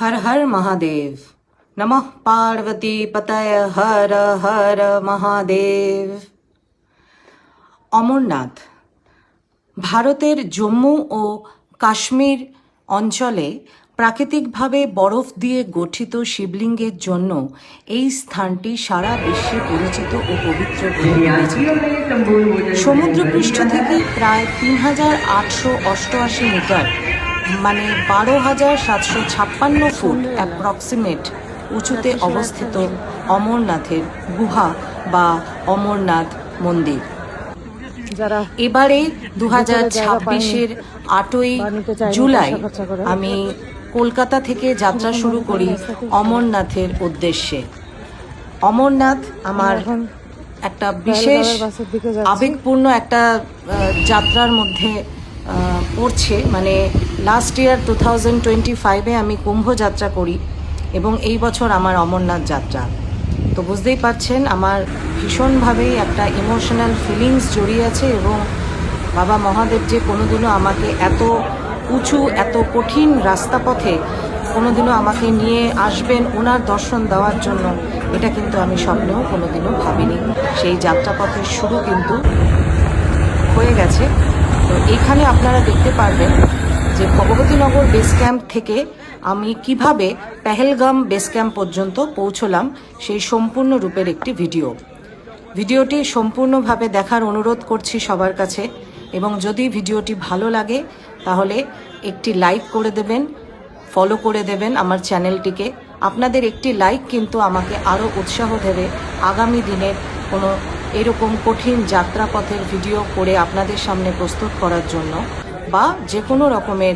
हर हर महादेव। नमः पार्वती पतय हर हर महादेव। অমরনাথ ভারতের জম্মু ও কাশ্মীর অঞ্চলে প্রাকৃতিকভাবে বরফ দিয়ে গঠিত শিবলিঙ্গের জন্য এই স্থানটি সারা বিশ্বে পরিচিত ও পবিত্র বলে বিবেচিত। সমুদ্রপৃষ্ঠ থেকে প্রায় ৩,৮৮৮ মিটার মানে ১২,৭৫৬ ফুট অ্যাপ্রক্সিমেট উঁচুতে অবস্থিত অমরনাথের গুহা বা অমরনাথ মন্দির। এবারে ২০২৬-এর ৮ই জুলাই আমি কলকাতা থেকে যাত্রা শুরু করি অমরনাথের উদ্দেশ্যে। অমরনাথ আমার একটা বিশেষ আবেগপূর্ণ একটা যাত্রার মধ্যে পড়ছে। মানে লাস্ট ইয়ার 2025-এ আমি কুম্ভ যাত্রা করি এবং এই বছর আমার অমরনাথ যাত্রা। তো বুঝতেই পারছেন আমার ভীষণভাবেই একটা ইমোশনাল ফিলিংস জড়িয়ে আছে এবং বাবা মহাদেব যে কোনোদিনও আমাকে এত উঁচু এত কঠিন রাস্তা পথে কোনোদিনও আমাকে নিয়ে আসবেন ওনার দর্শন দেওয়ার জন্য, এটা কিন্তু আমি স্বপ্নেও কোনোদিনও ভাবিনি। সেই যাত্রাপথের শুরু কিন্তু হয়ে গেছে। তো এইখানে আপনারা দেখতে পারবেন যে ভগবতীনগর বেস ক্যাম্প থেকে আমি কিভাবে পেহেলগাম বেস ক্যাম্প পর্যন্ত পৌঁছলাম সেই সম্পূর্ণ রূপের একটি ভিডিওটি সম্পূর্ণভাবে দেখার অনুরোধ করছি সবার কাছে। এবং যদি ভিডিওটি ভালো লাগে তাহলে একটি লাইক করে দেবেন, ফলো করে দেবেন আমার চ্যানেলটিকে। আপনাদের একটি লাইক কিন্তু আমাকে আরও উৎসাহ দেবে আগামী দিনের কোনো এরকম কঠিন যাত্রাপথের ভিডিও করে আপনাদের সামনে প্রস্তুত করার জন্য, বা যে কোনো রকমের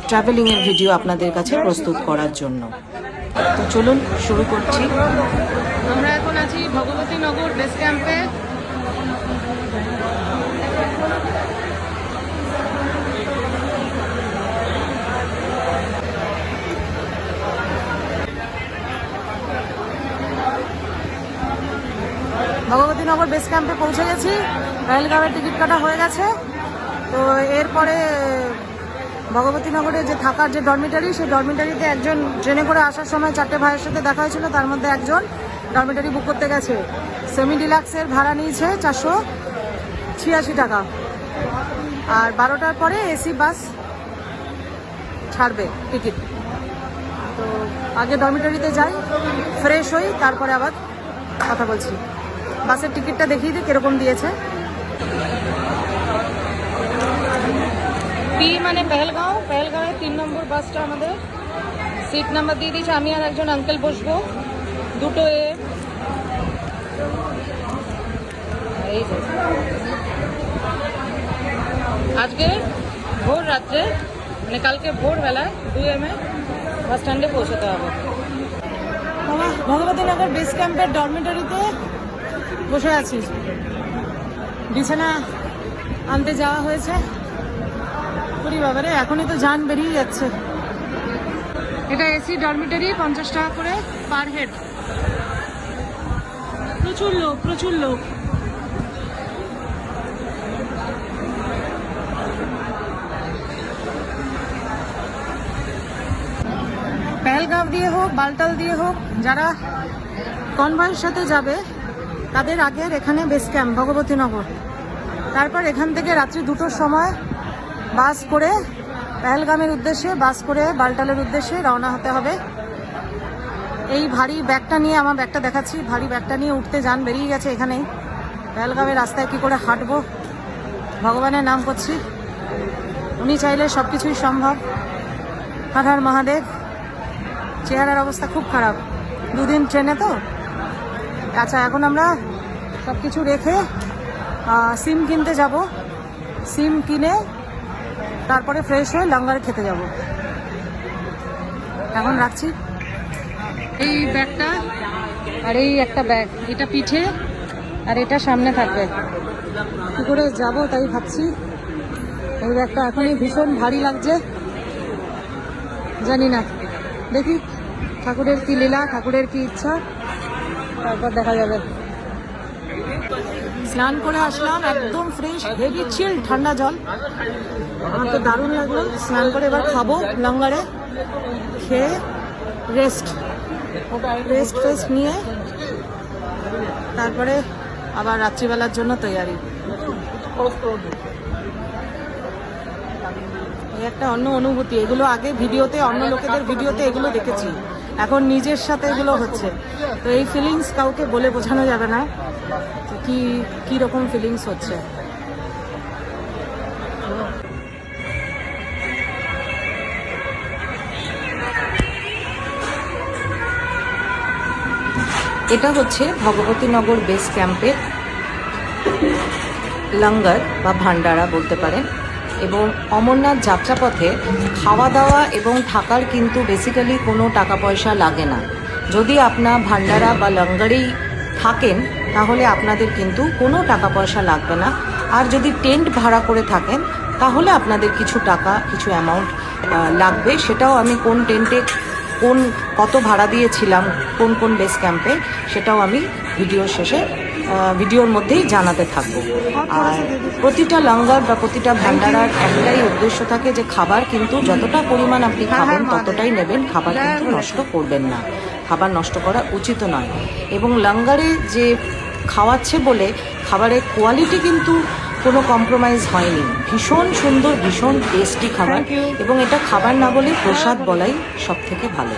ট্রাভেলিংয়ের ভিডিও আপনাদের কাছে প্রস্তুত করার জন্য। তো চলুন শুরু করছি। আমরা এখন আছি ভগবতীনগর বেস ক্যাম্পে। ভগবতীনগর বেস ক্যাম্পে পৌঁছে গেছি। পেহেলগামের টিকিট কাটা হয়ে গেছে। তো এরপরে ভগবতীনগরে যে থাকার যে ডরমিটারি, সেই ডরমিটারিতে একজন ট্রেনে করে আসার সময় 4টে ভাইয়ের সাথে দেখা হয়েছিল, তার মধ্যে একজন ডরমিটারি বুক করতে গেছে। সেমি ডিলাক্সের ভাড়া নিয়েছে 486 টাকা। আর 12টার পরে এসি বাস ছাড়বে টিকিট। তো আগে ডরমিটারিতে যাই, ফ্রেশ হই, তারপরে আবার কথা বলছি। বাসের টিকিটটা দেখিয়ে দিই কিরকম দিয়েছে। পি মানে পেহেলগাঁওয়ে 3 নম্বর বাসটা আমাদের সিট নাম্বার দিয়ে দিয়েছে। আমি আর একজন আঙ্কেল বসবো, দুটো এ। এই যে আজকে ভোর রাত্রে মানে কালকে ভোরবেলায় 2 AM বাস স্ট্যান্ডে পৌঁছাতে হবে। ভগবতীনগর বেস ক্যাম্পের ডরমিটরিতে বসে আছি। বিছানা আনতে যাওয়া হয়েছে। পুরি বাবারে, এখনই তো জান বেরিয়ে যাচ্ছে। এটা এসি ডরমিটরি, 50 টাকা করে পার হেড। প্রচুর লোক। পেহেলগাঁও দিয়ে হোক বালটাল দিয়ে হোক, যারা কনভয়ের সাথে যাবে তাদের আগের এখানে বেস ক্যাম্প ভগবতীনগর। তারপর এখান থেকে রাত্রি 2টোর সময় বাস করে পেহেলগামের উদ্দেশ্যে, বাস করে বালটালের উদ্দেশ্যে রওনা হতে হবে। এই ভারী ব্যাগটা নিয়ে, আমার ব্যাগটা দেখাচ্ছি, ভারী ব্যাগটা নিয়ে উঠতে যান বেরিয়ে গেছে। এখানেই পেহেলগামের রাস্তায় কি করে হাঁটবো, ভগবানের নাম করছি, উনি চাইলে সব কিছুই সম্ভব। হর হর মহাদেব। চেহারার অবস্থা খুব খারাপ, 2 দিন ট্রেনে তো। আচ্ছা, এখন আমরা সব কিছু রেখে সিম কিনতে যাব। সিম কিনে তারপরে ফ্রেশ হয়ে লঙ্গারে খেতে যাব। এখন রাখছি এই ব্যাগটা, আর এই একটা ব্যাগ, এটা পিঠে আর এটা সামনে থাকবে। কী করে যাব তাই ভাবছি। এই ব্যাগটা এখনই ভীষণ ভারী লাগছে, জানি না, দেখি ঠাকুরের কি লীলা, ঠাকুরের কি ইচ্ছা, তারপর দেখা যাবে। স্নান করে আসলাম, একদম ফ্রেশ, হেভি চিল ঠান্ডা জল, আমার তো দারুণ লাগলো। স্নান করে এবার খাবো লঙ্গারে। খেয়ে রেস্ট ফেস্ট নিয়ে তারপরে আবার রাত্রিবেলার জন্য তৈয়ারি। এই একটা অন্য অনুভূতি। এগুলো আগে ভিডিওতে, অন্য লোকেদের ভিডিওতে এগুলো দেখেছি, এখন নিজের সাথে এগুলো হচ্ছে। তো এই ফিলিংস কাউকে বলে বোঝানো যাবে না কি রকম ফিলিংস হচ্ছে। এটা হচ্ছে ভগবতীনগর বেস ক্যাম্পের লঙ্গর বা ভান্ডারা বলতে পারেন। এবং অমরনাথ যাত্রাপথে খাওয়া দাওয়া এবং থাকার কিন্তু বেসিক্যালি কোনো টাকা পয়সা লাগে না। যদি আপনার ভান্ডারা বা লঙ্গরেই থাকেন তাহলে আপনাদের কিন্তু কোনো টাকা পয়সা লাগবে না। আর যদি টেন্ট ভাড়া করে থাকেন তাহলে আপনাদের কিছু টাকা, কিছু অ্যামাউন্ট লাগবে। সেটাও আমি কোন টেন্টে কত ভাড়া দিয়েছিলাম কোন বেস ক্যাম্পে, সেটাও আমি ভিডিওর মধ্যেই জানাতে থাকবো। আর প্রতিটা লঙ্গর বা প্রতিটা ভান্ডারার একটাই উদ্দেশ্য থাকে যে খাবার কিন্তু যতটা পরিমাণ আপনি খাবেন ততটাই নেবেন, খাবার কিন্তু নষ্ট করবেন না। খাবার নষ্ট করা উচিত নয়। এবং লঙ্গরে যে খাওয়াচ্ছে বলে খাবারের কোয়ালিটি কিন্তু কোনো কম্প্রোমাইজ হয়নি। ভীষণ সুন্দর, ভীষণ টেস্টি খাবার। এবং এটা খাবার না বলে প্রসাদ বলাই সব থেকে ভালো।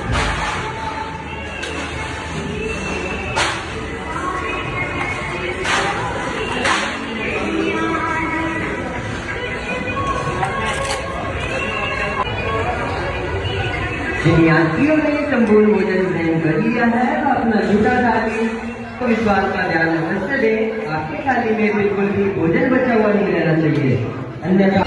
जिन यात्रियों ने संपूर्ण भोजन ग्रहण कर लिया है तो अपना जूता थाली विश्वास का ध्यान अवश्य दे। आपके थाली में बिल्कुल भी भोजन बचा हुआ नहीं रहना चाहिए, अन्यथा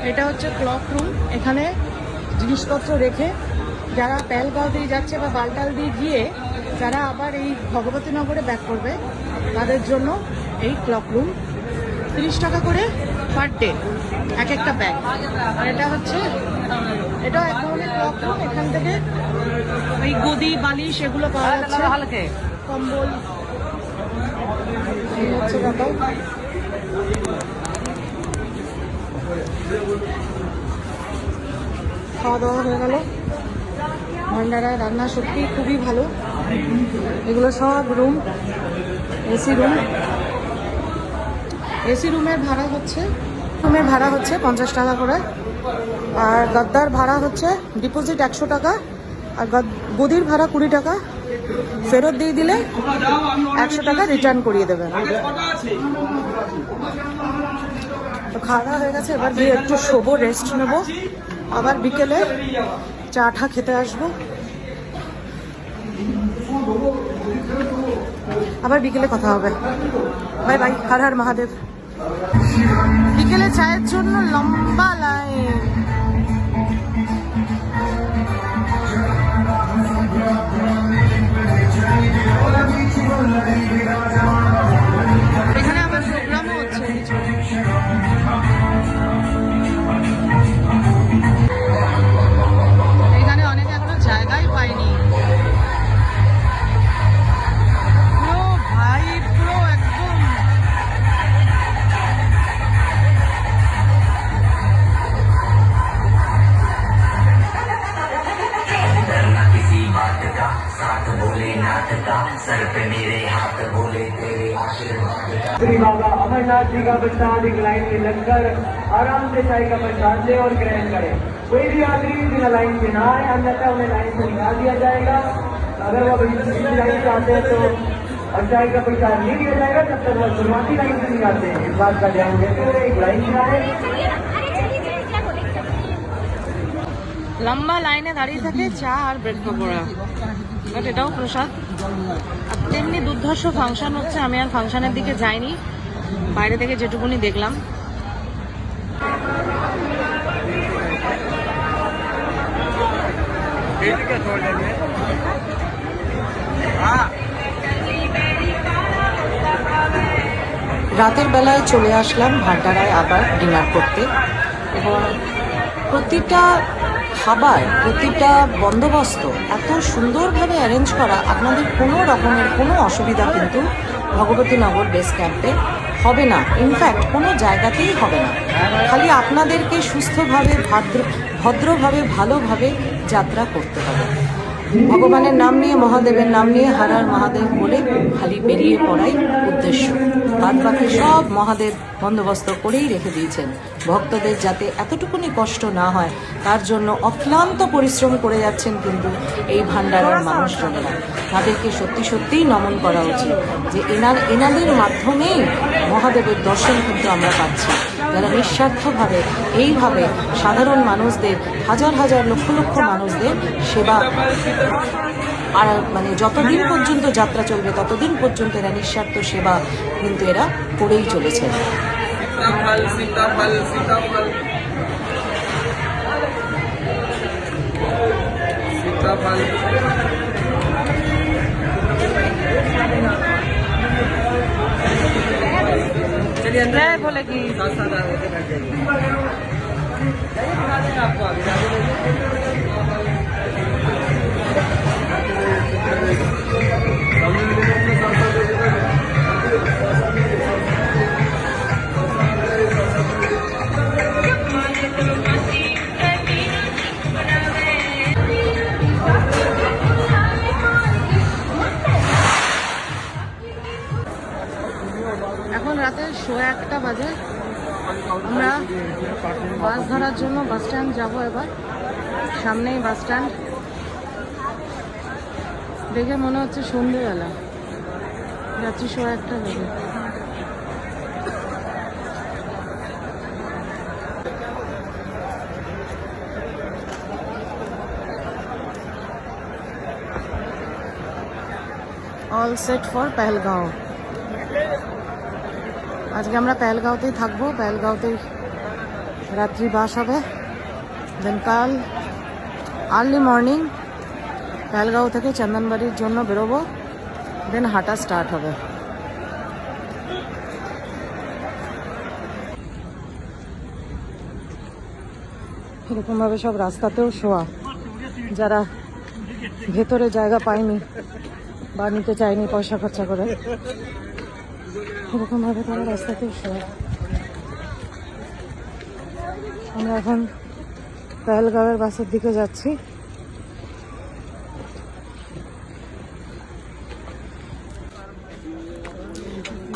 এটা হচ্ছে ক্লক রুম। এখানে জিনিসপত্র রেখে যারা পেহেলগাঁও দিয়ে যাচ্ছে বা বালটাল দিয়ে গিয়ে যারা আবার এই ভগবতীনগরে ব্যাক করবে তাদের জন্য এই ক্লক রুম 30 টাকা করে পার ডে এক একটা ব্যাগ। আর এটা হচ্ছে এটা এক ধরনের ক্লক রুম। এখান থেকে এই গদি, বালিশ এগুলো পাওয়া যাচ্ছে, কম্বল। এই হচ্ছে ব্যাপার। খাওয়া দাওয়া হয়ে গেল। ভান্ডারায় রান্না সত্যি খুবই ভালো। এগুলো সব রুম, এসি রুমের ভাড়া হচ্ছে 50 টাকা করে। আর গদ্দার ভাড়া হচ্ছে ডিপোজিট 100 টাকা, আর গদির ভাড়া 20 টাকা। ফেরত দিয়ে দিলে 100 টাকা রিটার্ন করিয়ে দেবেন। তো খাওয়া দাওয়া হয়ে গেছে, এবার গিয়ে একটু শোবো, রেস্ট নেবো। আবার বিকেলে চা খেতে আসবো। আবার বিকেলে কথা হবে। Bye bye, Har Har Mahadev. বিকেলে চায়ের জন্য লম্বা লাইন। এখানে আবার প্রোগ্রামও হচ্ছে। এখানে অনেকে এখনো জায়গাই পায়নি। পুরো একদম किसी बात का साथ बोले नाथ का सर पे मेरे हाथ बोले तेरे आशीर्वाद का। श्री बाबा अमरनाथ जी का प्रसाद एक लाइन में लगकर आराम से चाय का प्रसाद ले और ग्रहण करें। कोई भी यात्री बिना लाइन से ना आए, अन्यथा उन्हें लाइन से निकाल दिया जाएगा। अगर वो लाइन से आते हैं तो और चाय का प्रसाद नहीं दिया जाएगा तब तक वो शुरुआती लाइन से निकालते हैं। इस बात का ध्यान देते हुए एक लाइन से आए। লম্বা লাইনে দাঁড়িয়ে থাকে চা আর ব্রেড পকোড়া, বাট এটাও প্রসাদ। আর তেমনি দুর্ধর্ষ ফাংশন হচ্ছে। আমি আর ফাংশনের দিকে যাইনি, বাইরে থেকে যেটুকুনি দেখলাম। রাতের বেলায় চলে আসলাম ভান্ডারায় আবার ডিনার করতে, এবং প্রতিটা খাবার, প্রতিটা বন্দোবস্ত এত সুন্দরভাবে অ্যারেঞ্জ করা, আপনাদের কোনো রকমের কোনো অসুবিধা কিন্তু ভগবতীনগর বেস ক্যাম্পে হবে না। ইনফ্যাক্ট কোনো জায়গাতেই হবে না। খালি আপনাদেরকে সুস্থভাবে ভদ্রভাবে ভালোভাবে যাত্রা করতে হবে। ভগবানের নাম নিয়ে, মহাদেবের নাম নিয়ে হর হর মহাদেব বলে খালি বেরিয়ে পড়াই উদ্দেশ্য। বাদ বাকি সব মহাদেব বন্দোবস্ত করেই রেখে দিয়েছেন। ভক্তদের যাতে এতটুকুনি কষ্ট না হয় তার জন্য অক্লান্ত পরিশ্রম করে যাচ্ছেন কিন্তু এই ভান্ডারের মানুষজনেরা। তাদেরকে সত্যি সত্যিই নমন করা উচিত যে এনাদের মাধ্যমেই মহাদেবের দর্শন কিন্তু আমরা পাচ্ছি। যারা নিঃস্বার্থভাবে এইভাবে সাধারণ মানুষদের, হাজার হাজার লক্ষ লক্ষ মানুষদের সেবা, আর মানে যতদিন পর্যন্ত যাত্রা চলবে ততদিন পর্যন্ত এরা নিঃস্বার্থ সেবা কিন্তু এরা করেই চলেছে। बोले कि এখন রাতে 1:15 বাজে। আমরা বাস ধরার জন্য বাস স্ট্যান্ড যাবো। এবার সামনেই বাস স্ট্যান্ড, দেখে মনে হচ্ছে সন্ধ্যেবেলা, যাচ্ছি 1:15 বাজে। All set for Pahalgam. আজকে আমরা পেহেলগাঁওতেই থাকবো, পেহেলগাঁওতেই রাত্রি বাস হবে। দেন কাল আর্লি মর্নিং পেহেলগাঁও থেকে চন্দনবাড়ির জন্য বেরোবো, দেন হাঁটা স্টার্ট হবে। এরকমভাবে সব রাস্তাতেও শোয়া, যারা ভেতরে জায়গা পায়নি বা নিতে চায়নি পয়সা খরচা করে, এরকমভাবে তারা রাস্তাতেও শোয়া। আমরা এখন পেহেলগাঁওয়ের বাসের দিকে যাচ্ছি।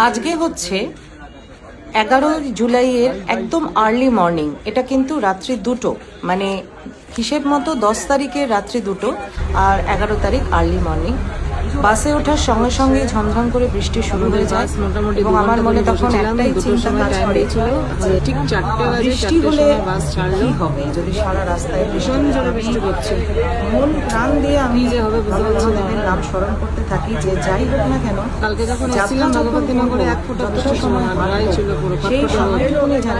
আজকে হচ্ছে 11 জুলাইয়ের একদম আর্লি মর্নিং। এটা কিন্তু রাত্রি 2টো, মানে হিসেব মতো 10 তারিখের রাত্রি 2টো আর 11 তারিখ আর্লি মর্নিং। বাসে ওঠার সঙ্গে সঙ্গে ঝমঝম করে বৃষ্টি শুরু হয়ে যায়, এবং আমার মনে তখন একটাই চিন্তা কাজ করে, ঠিক 4টে বাজে, বৃষ্টি হলে বাস ছাড়লো, কি হবে যদি সারা রাস্তায় ভীষণ জোরে বৃষ্টি পড়ছে। মন প্রাণ দিয়ে আমি যে হবে বুঝতে পারছি না। মহাদেবের নাম স্মরণ করতে থাকি যে যাই হোক না কেন, কালকে যখন এসেছিলাম ভগবতীনগরে 1 ফোঁটা বৃষ্টি ছিল না, লড়াই ছিল পুরো। সেই সময়টুকুনি যেন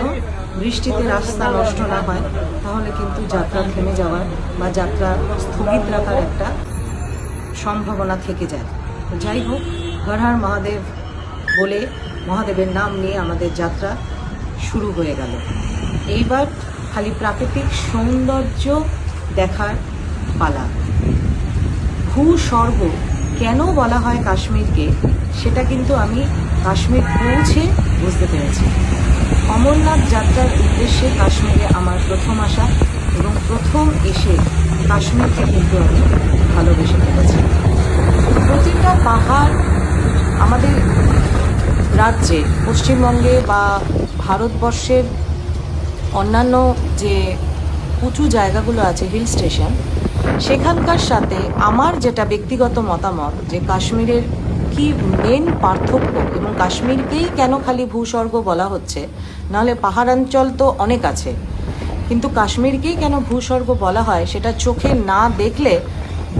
বৃষ্টিতে রাস্তা নষ্ট না হয়, তাহলে কিন্তু যাত্রা থেমে যাওয়ার বা যাত্রা স্থগিত রাখার একটা সম্ভাবনা থেকে যায়। তো যাই হোক, হর হর মহাদেব বলে মহাদেবের নাম নিয়ে আমাদের যাত্রা শুরু হয়ে গেল। এইবার খালি প্রাকৃতিক সৌন্দর্য দেখার পালা। ভূস্বর্গ কেন বলা হয় কাশ্মীরকে, সেটা কিন্তু আমি কাশ্মীর পৌঁছে বুঝতে পেরেছি। অমরনাথ যাত্রার উদ্দেশ্যে কাশ্মীরে আমার প্রথম আসা, এবং প্রথম এসে কাশ্মীরকে কিন্তু আমি ভালোবেসে ফেলেছি। প্রতিটা পাহাড় আমাদের রাজ্যে, পশ্চিমবঙ্গে বা ভারতবর্ষের অন্যান্য যে উঁচু জায়গাগুলো আছে, হিল স্টেশন, সেখানকার সাথে আমার যেটা ব্যক্তিগত মতামত যে কাশ্মীরের কি মেন পার্থক্য, এবং কাশ্মীরকেই কেন খালি ভূস্বর্গ বলা হচ্ছে, নাহলে পাহাড়াঞ্চল তো অনেক আছে, কিন্তু কাশ্মীরকেই কেন ভূস্বর্গ বলা হয় সেটা চোখে না দেখলে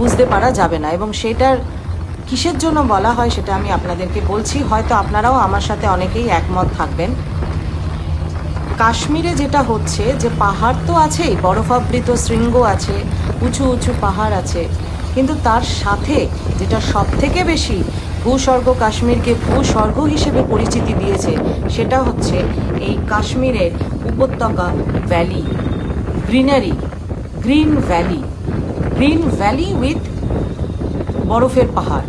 বুঝতে পারা যাবে না। এবং সেটার কিসের জন্য বলা হয় সেটা আমি আপনাদেরকে বলছি, হয়তো আপনারাও আমার সাথে অনেকেই একমত থাকবেন। কাশ্মীরে যেটা হচ্ছে যে পাহাড় তো আছেই, বরফাবৃত শৃঙ্গ আছে, উঁচু উঁচু পাহাড় আছে, কিন্তু তার সাথে যেটা সব থেকে বেশি ভূস্বর্গ কাশ্মীরকে ভূস্বর্গ হিসেবে পরিচিতি দিয়েছে সেটা হচ্ছে এই কাশ্মীরের উপত্যকা valley, greenery, green valley with বরফের পাহাড়।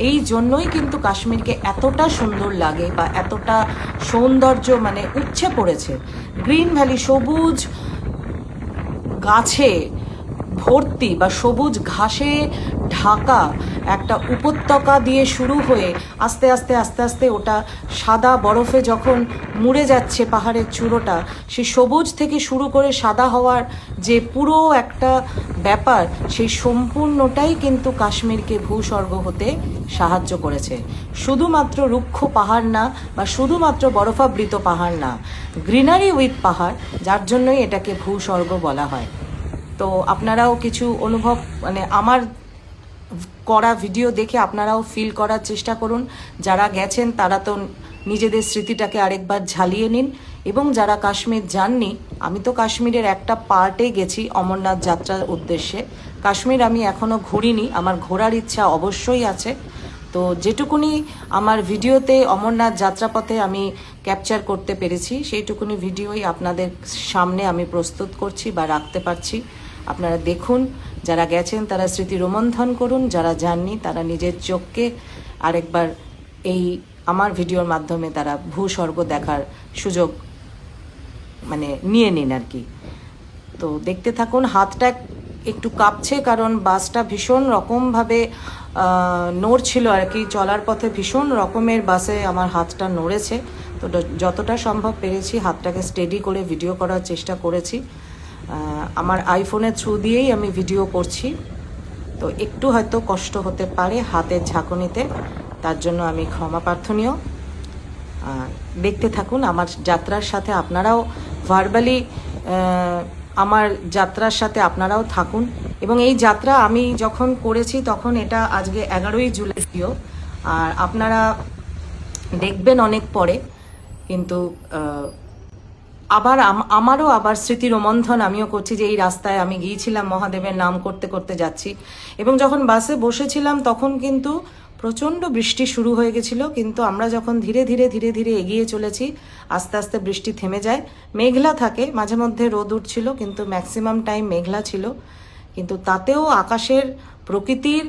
এই জন্যই কিন্তু কাশ্মীরকে এতটা সুন্দর লাগে বা এতটা সৌন্দর্য মানে উপচে পড়েছে। গ্রিন ভ্যালি, সবুজ গাছে ভর্তি বা সবুজ ঘাসে ঢাকা একটা উপত্যকা দিয়ে শুরু হয়ে আস্তে আস্তে আস্তে আস্তে ওটা সাদা বরফে যখন মুড়ে যাচ্ছে পাহাড়ের চূড়োটা, সেই সবুজ থেকে শুরু করে সাদা হওয়ার যে পুরো একটা ব্যাপার, সেই সম্পূর্ণটাই কিন্তু কাশ্মীরকে ভূস্বর্গ হতে সাহায্য করেছে। শুধুমাত্র রুক্ষ পাহাড় না বা শুধুমাত্র বরফাবৃত পাহাড় না, গ্রিনারি উইথ পাহাড়, যার জন্যই এটাকে ভূস্বর্গ বলা হয়। তো আপনারাও কিছু অনুভব মানে আমার করা ভিডিও দেখে আপনারাও ফিল করার চেষ্টা করুন। যারা গেছেন তারা তো নিজেদের স্মৃতিটাকে আরেকবার ঝালিয়ে নিন, এবং যারা কাশ্মীর যাননি, আমি তো কাশ্মীরের একটা পার্টে গেছি অমরনাথ যাত্রার উদ্দেশ্যে। কাশ্মীর আমি এখনও ঘুরিনি, আমার ঘোরার ইচ্ছা অবশ্যই আছে। তো যেটুকুনি আমার ভিডিওতে অমরনাথ যাত্রাপথে আমি ক্যাপচার করতে পেরেছি সেইটুকুনি ভিডিওই আপনাদের সামনে আমি প্রস্তুত করছি বা রাখতে পারছি। আপনারা দেখুন, যারা গেছেন তারা স্মৃতি রোমন্থন করুন, যারা যাননি তারা নিজের চোখকে আরেকবার এই আমার ভিডিওর মাধ্যমে তারা ভূস্বর্গ দেখার সুযোগ মানে নিয়ে নিন আর কি। তো দেখতে থাকুন। হাতটা একটু কাঁপছে কারণ বাসটা ভীষণ রকমভাবে নড়ছিল আর কি, চলার পথে ভীষণ রকমের বাসে আমার হাতটা নড়েছে। তো যতটা সম্ভব পেরেছি হাতটাকে স্টেডি করে ভিডিও করার চেষ্টা করেছি। আমার আইফোনের থ্রু দিয়েই আমি ভিডিও করছি, তো একটু হয়তো কষ্ট হতে পারে হাতের ঝাঁকুনিতে, তার জন্য আমি ক্ষমা প্রার্থনীয়। দেখতে থাকুন আমার যাত্রার সাথে, আপনারাও ভার্বালি আমার যাত্রার সাথে আপনারাও থাকুন। এবং এই যাত্রা আমি যখন করেছি তখন এটা আজকে 11ই জুলাই, আর আপনারা দেখবেন অনেক পরে, কিন্তু আবার আমারও আবার স্মৃতি রোমন্থন আমিও করছি যে এই রাস্তায় আমি গিয়েছিলাম, মহাদেবের নাম করতে করতে যাচ্ছি। এবং যখন বাসে বসেছিলাম তখন কিন্তু প্রচণ্ড বৃষ্টি শুরু হয়ে গেছিল, কিন্তু আমরা যখন ধীরে ধীরে ধীরে ধীরে এগিয়ে চলেছি আস্তে আস্তে বৃষ্টি থেমে যায়। মেঘলা থাকে, মাঝে মধ্যে রোদ উঠছিল, কিন্তু ম্যাক্সিমাম টাইম মেঘলা ছিল। কিন্তু তাতেও আকাশের প্রকৃতির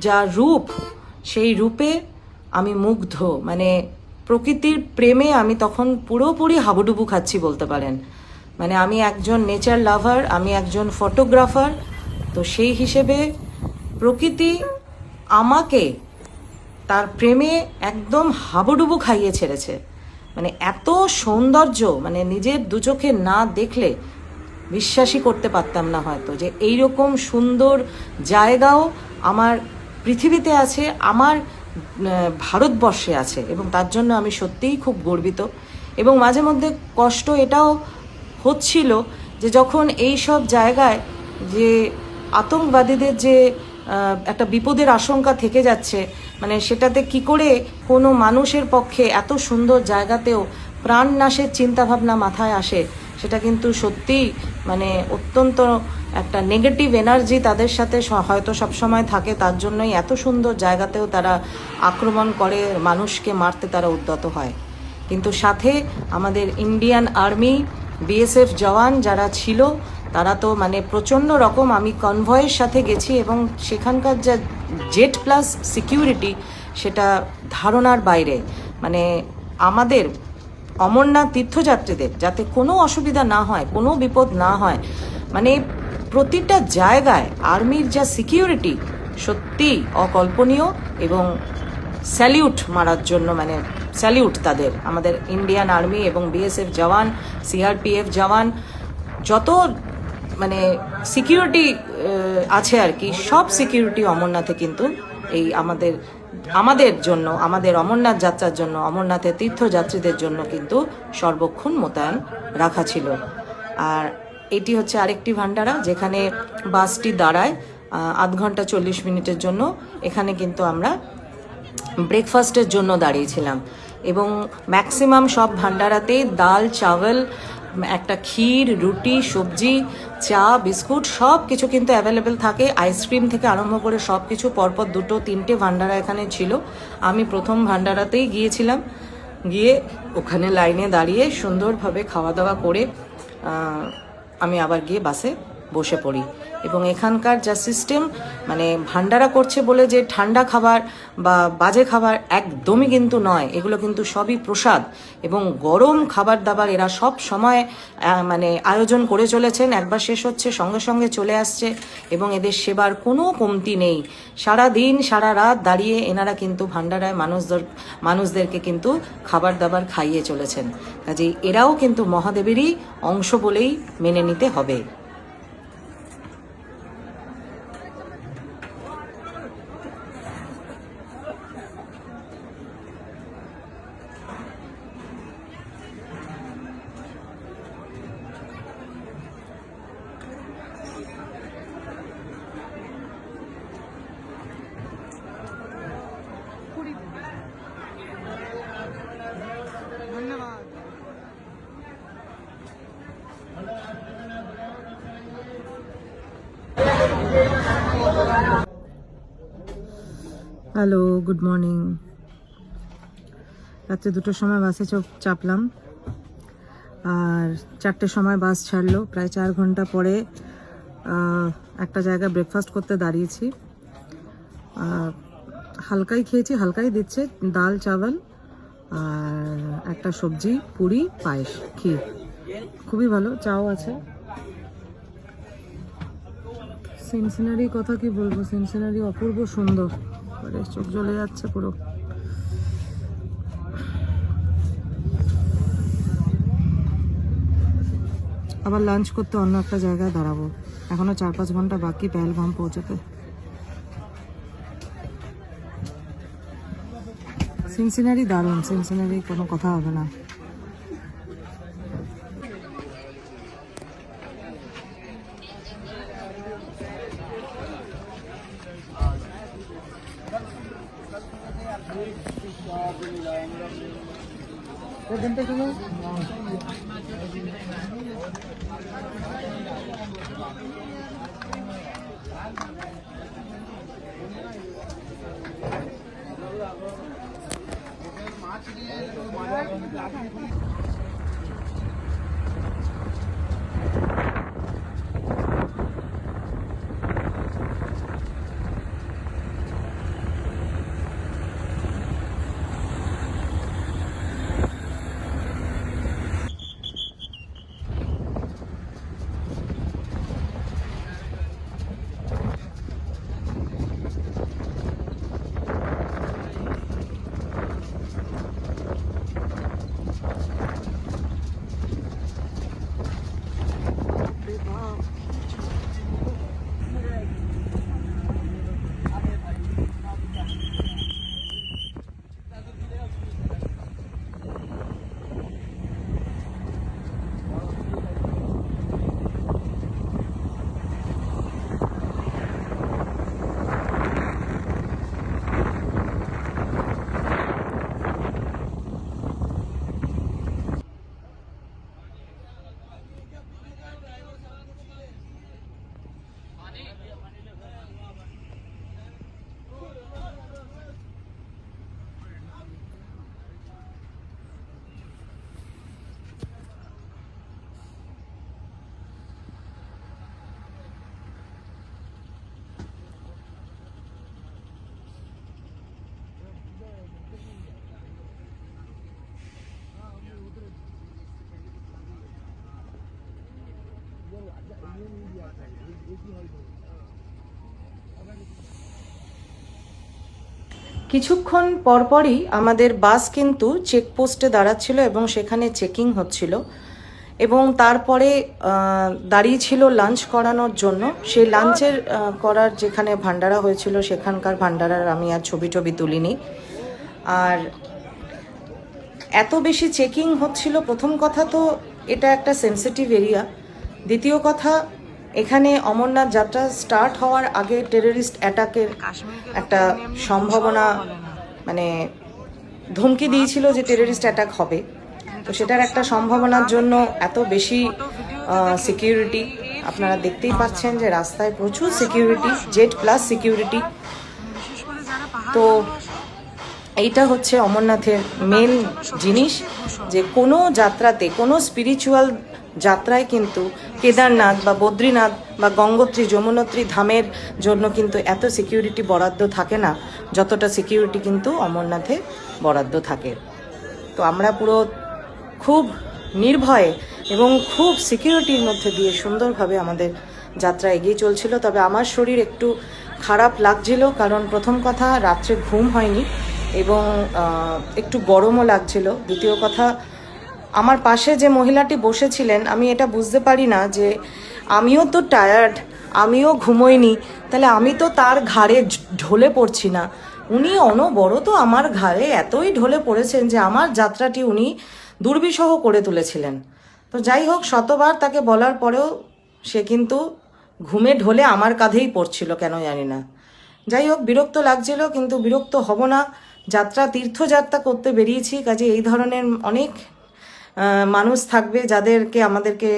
যা রূপ, সেই রূপে আমি মুগ্ধ, মানে প্রকৃতির প্রেমে আমি তখন পুরোপুরি হাবুডুবু খাচ্ছি বলতে পারেন। মানে আমি একজন নেচার লাভার, আমি একজন ফটোগ্রাফার, তো সেই হিসেবে প্রকৃতি আমাকে তার প্রেমে একদম হাবুডুবু খাইয়ে ছেড়েছে। মানে এত সৌন্দর্য, মানে নিজের দু চোখে না দেখলে বিশ্বাসই করতে পারতাম না হয়তো যে এইরকম সুন্দর জায়গাও আমার পৃথিবীতে আছে, আমার ভারতবর্ষে আছে। এবং তার জন্য আমি সত্যিই খুব গর্বিত। এবং মাঝে মধ্যে কষ্ট এটাও হচ্ছিল যে যখন এই সব জায়গায় যে আতঙ্কবাদীদের যে একটা বিপদের আশঙ্কা থেকে যাচ্ছে, মানে সেটাতে কি করে কোনো মানুষের পক্ষে এত সুন্দর জায়গাতেও প্রাণ নাশের চিন্তাভাবনা মাথায় আসে, সেটা কিন্তু সত্যিই মানে অত্যন্ত একটা নেগেটিভ এনার্জি তাদের সাথে হয়তো সবসময় থাকে, তার জন্যই এত সুন্দর জায়গাতেও তারা আক্রমণ করে, মানুষকে মারতে তারা উদ্যত হয়। কিন্তু সাথে আমাদের ইন্ডিয়ান আর্মি, বিএসএফ জওয়ান যারা ছিল তারা তো মানে প্রচণ্ড রকম, আমি কনভয়ের সাথে গেছি এবং সেখানকার যা জেড প্লাস সিকিউরিটি সেটা ধারণার বাইরে। মানে আমাদের অমরনাথ তীর্থযাত্রীদের যাতে কোনো অসুবিধা না হয়, কোনো বিপদ না হয়, মানে প্রতিটা জায়গায় আর্মির যা সিকিউরিটি সত্যি অকল্পনীয়। এবং স্যালিউট মারার জন্য, মানে স্যালিউট তাদের, আমাদের ইন্ডিয়ান আর্মি এবং বিএসএফ জওয়ান, সিআরপিএফ জওয়ান, যত মানে সিকিউরিটি আছে আর কি, সব সিকিউরিটি অমরনাথে কিন্তু এই আমাদের জন্য, আমাদের অমরনাথ যাত্রার জন্য, অমরনাথের তীর্থযাত্রীদের জন্য কিন্তু সর্বক্ষণ মোতায়েন রাখা ছিল। আর এটি হচ্ছে আরেকটি ভান্ডারা যেখানে বাসটি দাঁড়ায় 8 ঘন্টা 40 মিনিটের জন্য। এখানে কিন্তু আমরা ব্রেকফাস্টের জন্য দাঁড়িয়েছিলাম। এবং ম্যাক্সিমাম সব ভান্ডারাতে ডাল চাওয়াল, একটা ক্ষীর, রুটি, সবজি, চা, বিস্কুট সব কিছু কিন্তু অ্যাভেলেবেল থাকে। আইসক্রিম থেকে আরম্ভ করে সব কিছু পরপর 2-3টে ভান্ডারা এখানে ছিল। আমি প্রথম ভান্ডারাতেই গিয়েছিলাম, গিয়ে ওখানে লাইনে দাঁড়িয়ে সুন্দরভাবে খাওয়া দাওয়া করে আমি আবার গিয়ে বাসে বসে পড়ি। এবং এখানকার যা সিস্টেম, মানে ভান্ডারা করছে বলে যে ঠান্ডা খাবার বা বাজে খাবার একদমই কিন্তু নয়, এগুলো কিন্তু সবই প্রসাদ এবং গরম খাবার দাবার এরা সব সময় মানে আয়োজন করে চলেছেন। একবার শেষ হচ্ছে সঙ্গে সঙ্গে চলে আসছে এবং এদের সেবার কোনো কমতি নেই। সারা দিন সারা রাত দাঁড়িয়ে এনারা কিন্তু ভান্ডারায় মানুষদেরকে কিন্তু খাবার দাবার খাইয়ে চলেছেন। কাজেই এরাও কিন্তু মহাদেবেরই অংশ বলেই মেনে নিতে হবে। ধন্যবাদ। Hello, good morning. রাত্রে 2টোর সময় বাসে চাপলাম আর 4টের সময় বাস ছাড়লো। প্রায় 4 ঘন্টা পরে একটা জায়গায় ব্রেকফাস্ট করতে দাঁড়িয়েছি। হালকাই খেয়েছি, হালকাই দিচ্ছে, ডাল চাওয়াল আর একটা সবজি, পুরি, পায়েস, ক্ষীর, খুবই ভালো, চাও আছে। সিনসিনারি কথা কি বলবো, সিনসিনারি অপূর্ব সুন্দর, চোখ জ্বলে যাচ্ছে পুরো। আবার লাঞ্চ করতে অন্য একটা জায়গায় দাঁড়াবো। এখনো 4-5 ঘন্টা বাকি পেহেলগাম পৌঁছতে। সিনসিনারি দারুণ, সিনসিনারি কোনো কথা হবে না। কিছুক্ষণ পরপরই আমাদের বাস কিন্তু চেকপোস্টে দাঁড়াচ্ছিল এবং সেখানে চেকিং হচ্ছিল এবং তারপরে দাঁড়িয়ে ছিল লাঞ্চ করানোর জন্য। সেই লাঞ্চের করার যেখানে ভান্ডারা হয়েছিল সেখানকার ভান্ডারার আমি আর ছবি তুলিনি। আর এত বেশি চেকিং হচ্ছিল, প্রথম কথা তো এটা একটা সেনসিটিভ এরিয়া, দ্বিতীয় কথা এখানে অমরনাথ যাত্রা স্টার্ট হওয়ার আগে টেররিস্ট অ্যাটাকের একটা সম্ভাবনা মানে ধমকি দিয়েছিল যে টেররিস্ট অ্যাটাক হবে। তো সেটার একটা সম্ভাবনার জন্য এত বেশি সিকিউরিটি, আপনারা দেখতেই পাচ্ছেন যে রাস্তায় প্রচুর সিকিউরিটি, জেড প্লাস সিকিউরিটি। তো এইটা হচ্ছে অমরনাথের মেন জিনিস, যে কোনো যাত্রাতে, কোনো স্পিরিচুয়াল যাত্রায় কিন্তু কেদারনাথ বা বদ্রীনাথ বা গঙ্গোত্রী যমুনোত্রী ধামের জন্য কিন্তু এত সিকিউরিটি বরাদ্দ থাকে না, যতটা সিকিউরিটি কিন্তু অমরনাথে বরাদ্দ থাকে। তো আমরা পুরো খুব নির্ভয়ে এবং খুব সিকিউরিটির মধ্যে দিয়ে সুন্দরভাবে আমাদের যাত্রা এগিয়ে চলছিল। তবে আমার শরীর একটু খারাপ লাগছিল, কারণ প্রথম কথা রাত্রে ঘুম হয়নি এবং একটু গরমও লাগছিল। দ্বিতীয় কথা, আমার পাশে যে মহিলাটি বসেছিলেন, আমি এটা বুঝতে পারি না যে আমিও তো টায়ার্ড, আমিও ঘুমোইনি, তাহলে আমি তো তার ঘাড়ে ঢলে পড়ছি না। উনি অনবরত আমার ঘাড়ে এতই ঢলে পড়েছেন যে আমার যাত্রাটি উনি দুর্বিষহ করে তুলেছিলেন। তো যাই হোক, শতবার তাকে বলার পরেও সে কিন্তু ঘুমে ঢলে আমার কাঁধেই পড়ছিল, কেন জানি না। যাই হোক, বিরক্ত লাগছিল, কিন্তু বিরক্ত হব না। যাত্রা, তীর্থযাত্রা করতে বেরিয়েছি, কাজে এই ধরনের অনেক মানুষ থাকবে যাদেরকে আমাদেরকে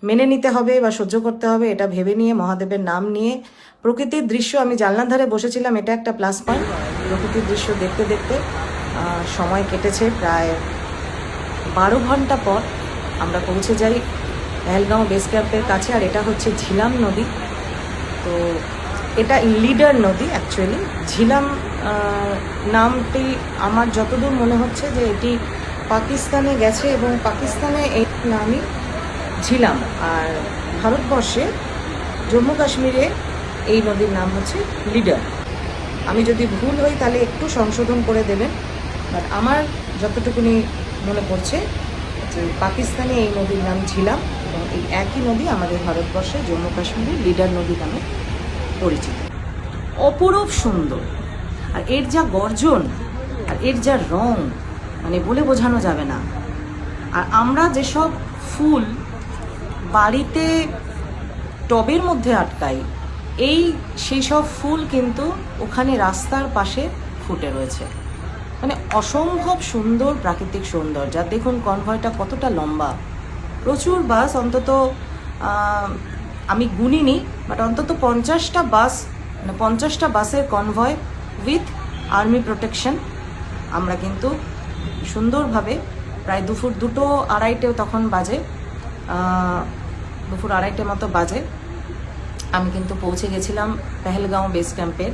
মেনে নিতে হবে বা সহ্য করতে হবে, এটা ভেবে নিয়ে, মহাদেবের নাম নিয়ে, প্রকৃতির দৃশ্য, আমি জানলার ধারে বসেছিলাম, এটা একটা প্লাস পয়েন্ট। প্রকৃতির দৃশ্য দেখতে দেখতে সময় কেটেছে প্রায় 12 ঘন্টা পর আমরা পৌঁছে যাই পেহেলগাঁও বেস ক্যাম্পের কাছে। আর এটা হচ্ছে ঝিলাম নদী। তো এটা লিডার নদী অ্যাকচুয়ালি। ঝিলাম নামটি আমার যতদূর মনে হচ্ছে যে এটি পাকিস্তানে গেছে এবং পাকিস্তানে এই নামই ঝিলাম, আর ভারতবর্ষে জম্মু কাশ্মীরে এই নদীর নাম হচ্ছে লিডার। আমি যদি ভুল হই তাহলে একটু সংশোধন করে দেবেন, বাট আমার যতটুকুনি মনে পড়ছে যে পাকিস্তানে এই নদীর নাম ঝিলাম এবং এই একই নদী আমাদের ভারতবর্ষে জম্মু কাশ্মীরে লিডার নদী নামে পরিচিত। অপরূপ সুন্দর, আর এর যা গর্জন আর এর যা রং, মানে বলে বোঝানো যাবে না। আর আমরা যেসব ফুল বাড়িতে টবের মধ্যে আটকাই, সেই সব ফুল কিন্তু ওখানে রাস্তার পাশে ফুটে রয়েছে। মানে অসম্ভব সুন্দর প্রাকৃতিক সৌন্দর্য। যা দেখুন কনভয়টা কতটা লম্বা, প্রচুর বাস, অন্তত আমি গুনিনি, বাট অন্তত 50টা বাস, মানে 50টা বাসের কনভয় উইথ আর্মি প্রোটেকশন। আমরা কিন্তু সুন্দরভাবে প্রায় দুপুর 2:30 তখন বাজে, দুপুর 2:30 মতো বাজে, আমি কিন্তু পৌঁছে গেছিলাম পেহেলগাঁও বেস ক্যাম্পের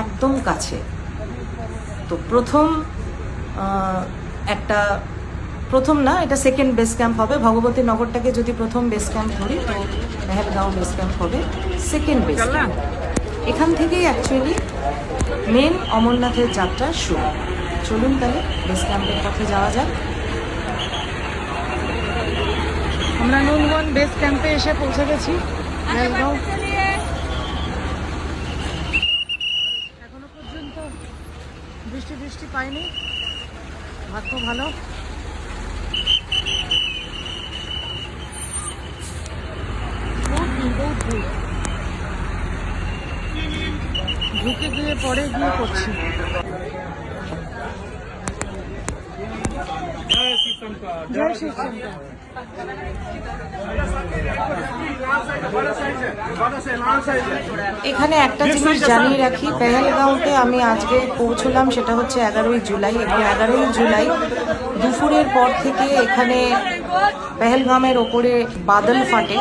একদম কাছে। তো প্রথম না, এটা সেকেন্ড বেস ক্যাম্প হবে। ভগবতী নগরটাকে যদি প্রথম বেস ক্যাম্প ধরি, তো পেহেলগাঁও বেস ক্যাম্প হবে সেকেন্ড বেস ক্যাম্প। এখান থেকেই অ্যাকচুয়ালি মেন অমরনাথের যাত্রা শুরু। চলুন তাহলে বেস ক্যাম্পের পথে যাওয়া যাক। আমরা নুনবন বেস ক্যাম্পে এসে পৌঁছে গেছি। পেহেলগাঁও এখনো পর্যন্ত বৃষ্টি পাইনি, ভাগ্য ভালো। ঢুকে গিয়ে পরে গিয়ে করছি। জয় শ্রীশঙ্কর। এখানে একটা জিনিস জানিয়ে রাখি, পেহেলগাঁওতে আমি আজকে পৌঁছলাম, সেটা হচ্ছে 11ই জুলাই। এবং 11ই জুলাই দুপুরের পর থেকে এখানে পেহেলগামের ওপরে বাদল ফাটে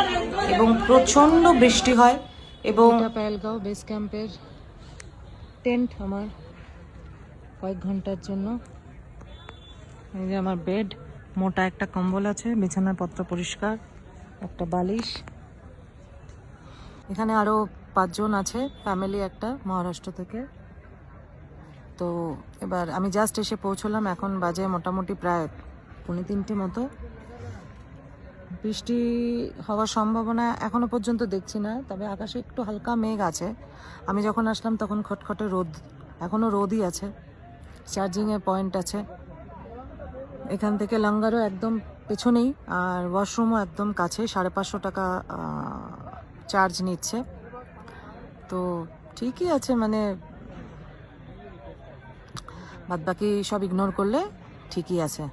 এবং প্রচণ্ড বৃষ্টি হয়। এবং পেহেলগাঁও বেস ক্যাম্পের টেন্ট আমার কয়েক ঘন্টার জন্য। এই যে আমার বেড, মোটা একটা কম্বল আছে, বিছানাপত্র পরিষ্কার, একটা বালিশ। এখানে আরো 5 জন আছে, ফ্যামিলি একটা মহারাষ্ট্র থেকে। তো এবার আমি জাস্ট এসে পৌঁছলাম, এখন বাজে মোটামুটি প্রায় 2:45 মতো। বৃষ্টি হওয়ার সম্ভাবনা এখনো পর্যন্ত দেখছি না, তবে আকাশে একটু হালকা মেঘ আছে। আমি যখন আসলাম তখন খটখটে রোদ, এখনো রোদই আছে। চার্জিংয়ের পয়েন্ট আছে এখান থেকে, লাঙ্গারও একদম পেছনেই, আর ওয়াশরুমও একদম কাছে। 550 টাকা চার্জ নিচ্ছে। তো ঠিকই আছে, মানে বাদবাকি সব ইগনোর করলে ঠিকই আছে।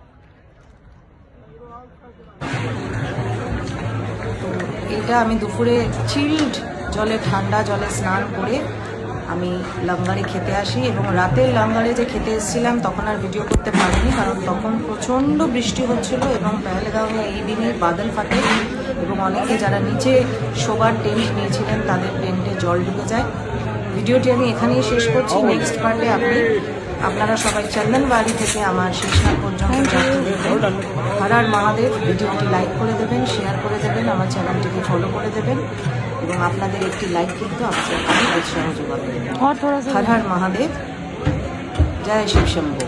এটা আমি দুপুরে চিল্ড জলে, ঠান্ডা জলে স্নান করে আমি লঙ্গারে খেতে আসি, এবং রাতের লঙ্গারে যে খেতে এসেছিলাম তখন আর ভিডিও করতে পারিনি, কারণ তখন প্রচণ্ড বৃষ্টি হচ্ছিল এবং পেহেলগাঁওয়ে এই দিনে বাদল ফাটে এবং অনেকে যারা নিচে শোবার টেন্ট নিয়েছিলেন তাদের টেন্টে জল ঢুকে যায়। ভিডিওটি আমি এখানেই শেষ করছি। নেক্সট পার্টে আপনারা সবাই চন্দনবাড়ি থেকে আমার শেষনাগ পর্যন্ত যাত্রা দেখবেন। হর হর মহাদেব। ভিডিওটি লাইক করে দেবেন, শেয়ার করে দেবেন, আমার চ্যানেলটিকে ফলো করে দেবেন, এবং আপনাদের একটি লাইক কিন্তু আমাকে উৎসাহ যোগাবে। হর হর মহাদেব। জয় শিব শম্ভু।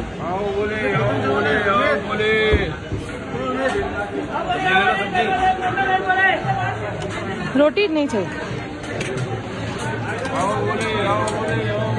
रोटी नहीं चाहिए। आओ बोले आओ।